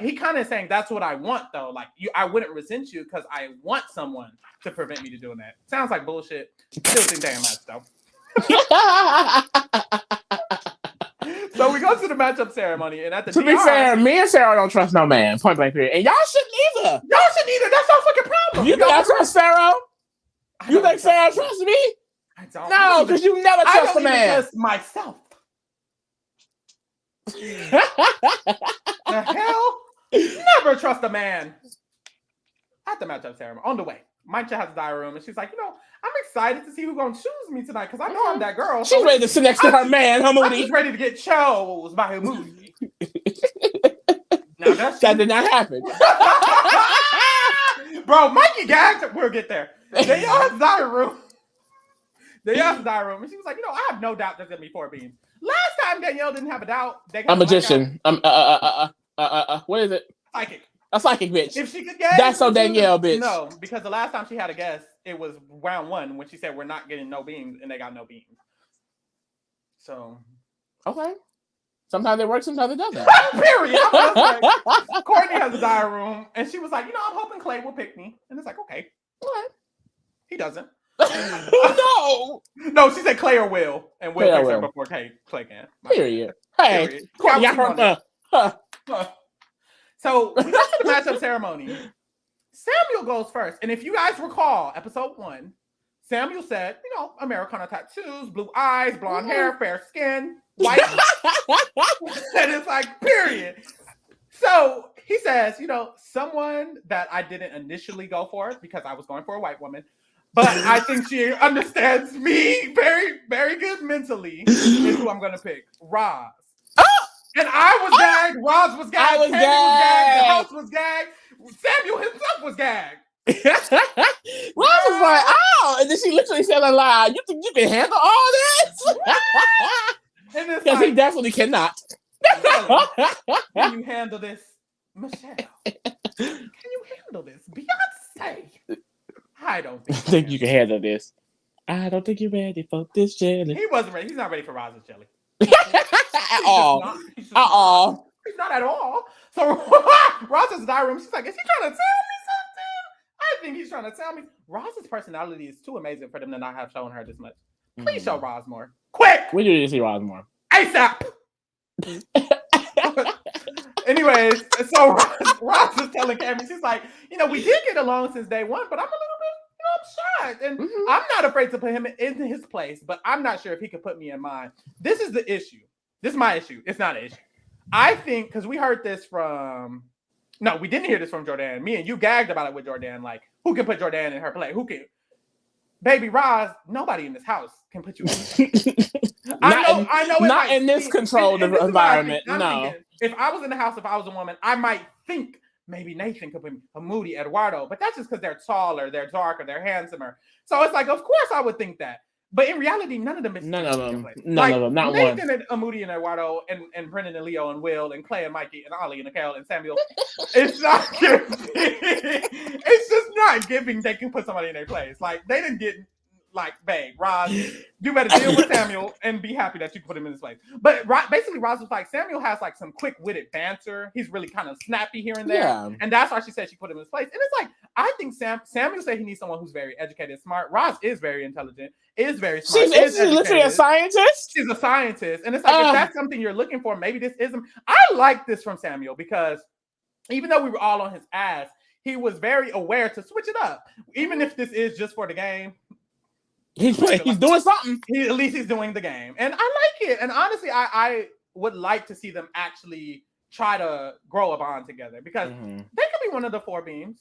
he kind of saying that's what I want though. Like I wouldn't resent you because I want someone to prevent me to doing that. Sounds like bullshit. Still think damn match though. So we go to the matchup ceremony, and at the to be fair, me and Sarah don't trust no man. Point blank period. And y'all shouldn't either. That's our fucking problem. You think I trust Sarah? You think Sarah trusts me? I don't. No, because you never trust a man. I don't trust myself. The hell? Never trust a man. At the matchup ceremony, on the way, Mike has a diary room, and she's like, I'm excited to see who's gonna choose me tonight because I know I'm that girl. She's ready to sit next to her man, Hamoudi. She's ready to get chose by Hamoudi. Now that did not happen. Bro, Mikey gagged. We'll get there. They all have diary room. And she was like, I have no doubt there's gonna be 4 beans. Last time Danielle didn't have a doubt. A magician. What is it? Psychic. A psychic bitch. If she could guess, that's so Danielle bitch. No, because the last time she had a guess, it was round 1 when she said we're not getting no beans, and they got no beans. So, okay. Sometimes it works, sometimes it doesn't. Period. Courtney has a diary room, and she was like, I'm hoping Clay will pick me, and it's like, okay, what? He doesn't. No, she said Clay or Will, and Will picks her before Clay can. Period. Hey, Courtney, So we go to the matchup ceremony. Samuel goes first. And if you guys recall, episode 1, Samuel said, Americana tattoos, blue eyes, blonde hair, fair skin, white. And it's like, period. So he says, someone that I didn't initially go for because I was going for a white woman, but I think she understands me very, very good mentally is who I'm going to pick. Roz. And I was gagged. Roz was gagged. I was gagged. The house was gagged. Samuel himself was gagged. Roz was like, oh. And then she literally said aloud, you think you can handle all this? Because he definitely cannot. Can you handle this, Michelle? Can you handle this, Beyonce? I don't think you can handle this. I don't think you're ready for this jelly. He wasn't ready. He's not ready for Roz's jelly. At all. He's not at all. So Roz's diary room, she's like, is he trying to tell me something? I think he's trying to tell me. Roz's personality is too amazing for them to not have shown her this much. Please show Roz more. Quick! We need to see Roz more. ASAP! Anyways, so Roz is telling Cammy, she's like, we did get along since day 1, but I'm a little bit, I'm shocked. And I'm not afraid to put him into his place, but I'm not sure if he could put me in mine. This is the issue. This is my issue. It's not an issue. I think, because we heard this from, no, we didn't hear this from Jordan. Me and you gagged about it with Jordan. Like, who can put Jordan in her place? Who can? Baby Roz, nobody in this house can put you in. I know. Not in this controlled environment. No. Thinking, if I was in the house, if I was a woman, I might think maybe Nathan could put me, a Moody, Eduardo, but that's just because they're taller, they're darker, they're handsomer. So it's like, of course I would think that. But in reality, none of them. None of them. Not Nathan one. And Moody and Eduardo and Brendan and Leo and Will and Clay and Mikey and Ollie and Nicole and Samuel. It's not giving. It's just not giving. They can put somebody in their place. Like they didn't get. Like, babe, Roz, you better deal with Samuel and be happy that you put him in this place. But basically, Roz was like, Samuel has like some quick-witted banter. He's really kind of snappy here and there. Yeah. And that's why she said she put him in his place. And it's like, I think Samuel said he needs someone who's very educated and smart. Roz is very intelligent, is very smart. She's literally a scientist? She's a scientist. And it's like, if that's something you're looking for, maybe this isn't. I like this from Samuel because even though we were all on his ass, he was very aware to switch it up. Even if this is just for the game, He's doing something. At least he's doing the game. And I like it. And honestly, I would like to see them actually try to grow a bond together because they could be one of the 4 beams.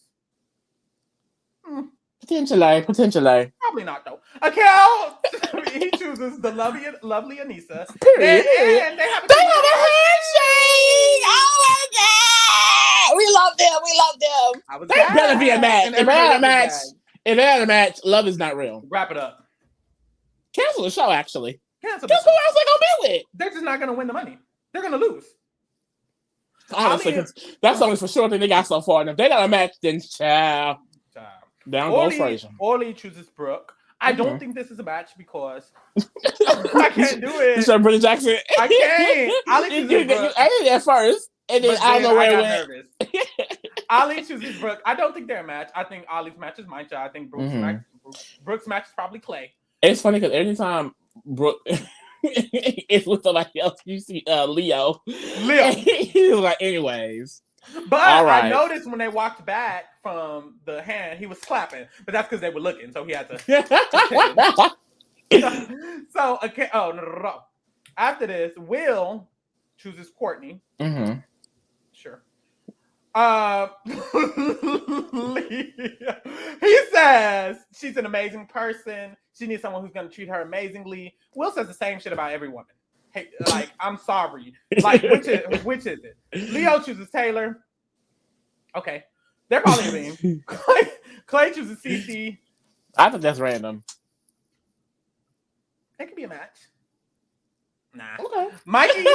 Potentially. Probably not, though. Akel, he chooses the lovely Anissa. Period. And they have a handshake! Oh my God! We love them. They better be a match. If they had a match, love is not real. Wrap it up. Cancel the show, actually. Cancel. Guess who else they gonna be with? They're just not gonna win the money. They're gonna lose. Honestly, because that's only for sure thing they got so far. And if they got a match, then child. Down goes Frazier. Orly chooses Brooke. I don't think this is a match because I can't do it. You said British accent. I can't. Ali chooses Brooke. You ended at first, and then I don't know where it went. Nervous. Ali chooses Brooke. I don't think they're a match. I think Ali's match is Mancha. I think Brooke's match is probably Clay. It's funny because every time Brooke is with somebody else, you see Leo. He's like, anyways. But I noticed when they walked back from the hand, he was clapping. But that's because they were looking, so he had to. So okay. Oh no. After this, Will chooses Courtney. Mm-hmm. Sure. He says she's an amazing person. She needs someone who's going to treat her amazingly. Will says the same shit about every woman. Hey, like, I'm sorry. Like, which is it? Leo chooses Taylor. Okay. They're probably a beam. Clay chooses Cece. I think that's random. It could be a match. Nah. Okay. Mikey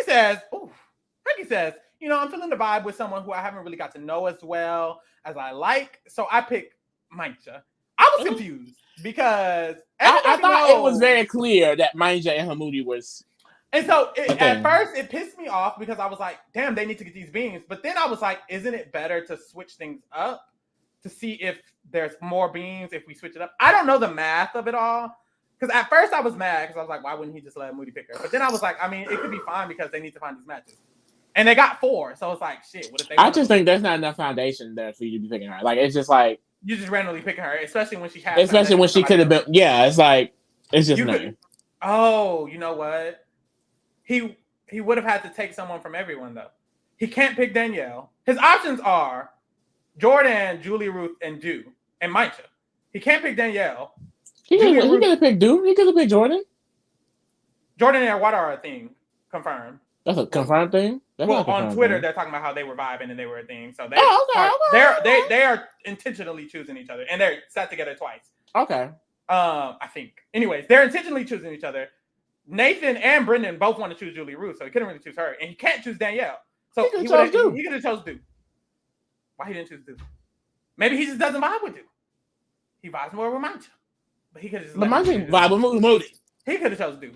says, you know, I'm feeling the vibe with someone who I haven't really got to know as well as I like. So I picked Manja. I was confused because I thought it was very clear that Manja and Hamoudi was. And so at first it pissed me off because I was like, damn, they need to get these beams. But then I was like, isn't it better to switch things up to see if there's more beams if we switch it up? I don't know the math of it all. Because at first I was mad because I was like, why wouldn't he just let Moody pick her? But then I was like, I mean, it could be fine because they need to find these matches. And they got 4. So it's like, shit, what if they... I just think there's not enough foundation there for you to be picking her. Like, it's just like... You just randomly picking her, especially when she has... Especially when she could have been... Yeah, it's like... It's just nothing. Oh, you know what? He would have had to take someone from everyone, though. He can't pick Danielle. His options are Jordan, Julie Ruth, and Dew, and Micah. He can't pick Danielle. He could have picked Dew. He could have picked Jordan. Jordan and Water are a thing. Confirmed. That's a confirmed thing? On Twitter, they're talking about how they were vibing and they were a thing. So they are intentionally choosing each other. And they're sat together twice. Okay. I think. Anyways, they're intentionally choosing each other. Nathan and Brendan both want to choose Julie Ruth, so he couldn't really choose her. And he can't choose Danielle. So he could have chose Dew. Why he didn't choose Dew? Maybe he just doesn't vibe with Dew. He vibes more with Mancha. But he could have just vibe with Moody. He could have chose Dew.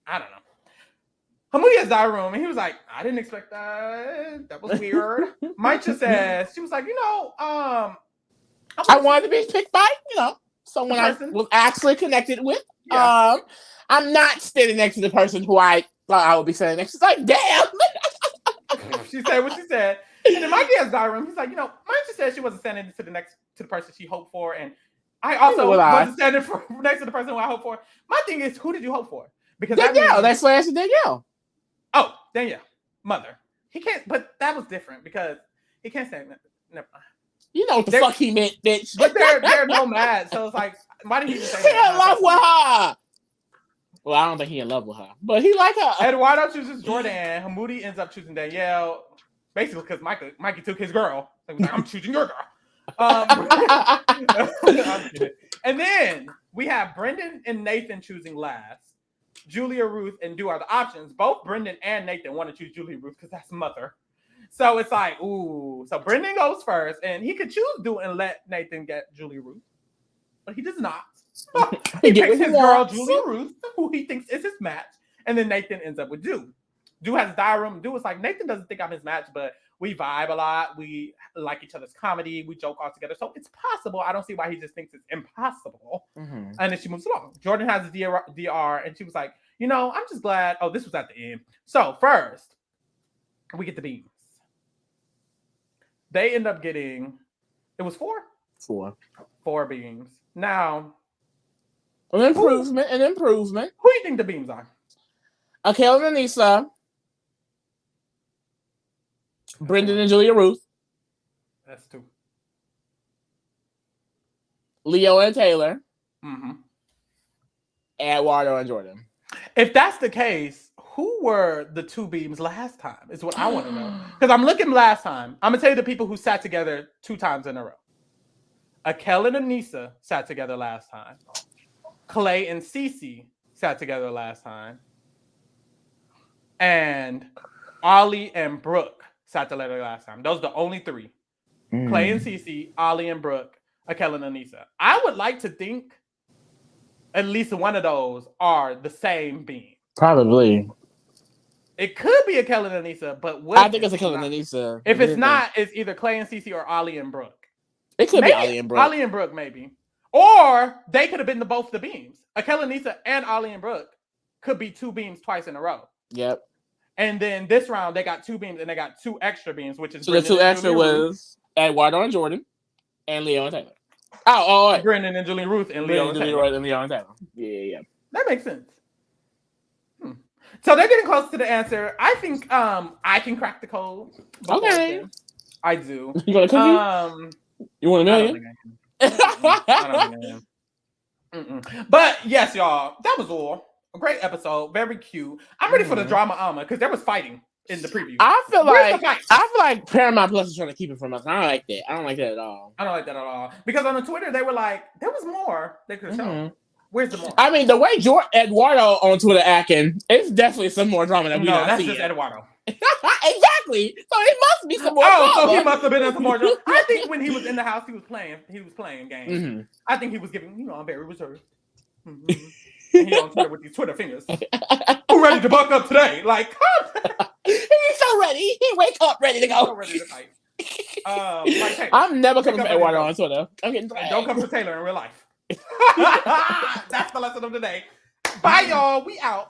I don't know. Hamoudi has diary room, and he was like, I didn't expect that. That was weird. Mancha says, she was like, you know, I wanted to be picked by, someone I was actually connected with. Yeah. I'm not standing next to the person who I thought I would be standing next to. It's like, damn. She said what she said. And then Mikey has diary room. He's like, Mancha said she wasn't standing to the person she hoped for, and I also wasn't standing next to the person who I hoped for. My thing is, who did you hope for? Because Danielle. That's why I said Danielle. Oh, Danielle, mother. He can't, but that was different because he can't stand. Never mind. You know what the fuck he meant, bitch. But they're no mad, so it's like, why did he just say he in love with her? Well, I don't think he in love with her, but he like her. Eduardo chooses Jordan. Hamoudi ends up choosing Danielle, basically because Mikey took his girl. So he was like, I'm choosing your girl. And then we have Brendan and Nathan choosing last. Julia Ruth and Dew are the options. Both Brendan and Nathan want to choose Julia Ruth because that's mother. So it's like, ooh. So Brendan goes first, and he could choose Dew and let Nathan get Julia Ruth, but he does not. He picks his girl Julia Ruth, who he thinks is his match, and then Nathan ends up with Dew. Dew has a diary room. Dew is like, Nathan doesn't think I'm his match, but we vibe a lot. We like each other's comedy. We joke all together. So it's possible. I don't see why he just thinks it's impossible. Mm-hmm. And then she moves along. Jordan has a DR, and she was like, I'm just glad. Oh, this was at the end. So first, we get the beams. They end up getting, it was 4? 4 beams. Now. An improvement. Who do you think the beams are? Kayla and Anissa. Brendan and Julia Ruth. That's 2. Leo and Taylor. Mm-hmm. Eduardo and Jordan. If that's the case, who were the 2 beams last time is what I want to know. Because I'm looking last time. I'm going to tell you the people who sat together 2 times in a row. Akel and Anissa sat together last time. Clay and Cece sat together last time. And Ollie and Brooke sat together last time. Those are the only 3. Clay and Cece, Ollie and Brooke, Akel and Anissa. I would like to think at least one of those are the same being. Probably. It could be Akel and Anissa, but I think it's Akel and Anissa. If it's not, it's either Clay and Cece or Ollie and Brooke. It could be Ollie and Brooke. Ollie and Brooke, maybe. Or they could have been both the beams. Akel and Anissa and Ollie and Brooke could be 2 beams twice in a row. Yep. And then this round, they got 2 beams and they got 2 extra beams, which is so the 2 extra was Eduardo and Jordan and Leo and Taylor. Oh, Brendan and Julian Ruth and Leo and Taylor. Yeah. That makes sense. So they're getting close to the answer. I think I can crack the code. Okay. I do. You want a cookie? You want $1 million? I don't think I can. But yes, y'all, that was all. A great episode. Very cute. I'm ready for the drama because there was fighting in the preview. I feel like Paramount Plus is trying to keep it from us. I don't like that. I don't like that at all. Because on the Twitter, they were like, there was more they could have shown. Where's the more? I mean, the way Eduardo on Twitter acting, it's definitely some more drama that we don't see. No, that's just Eduardo. Exactly. So it must be some more drama. So he must have been in some more drama. I think when he was in the house, he was playing games. I think he was giving, I'm very reserved. And he on Twitter with these Twitter fingers. Who ready to buck up today? Like, come. He's so ready. He wake up ready to go. So ready to fight. Like I'm never coming for Eduardo on Twitter. I'm getting dragged. Don't come for Taylor in real life. That's the lesson of the day. Bye, y'all. We out.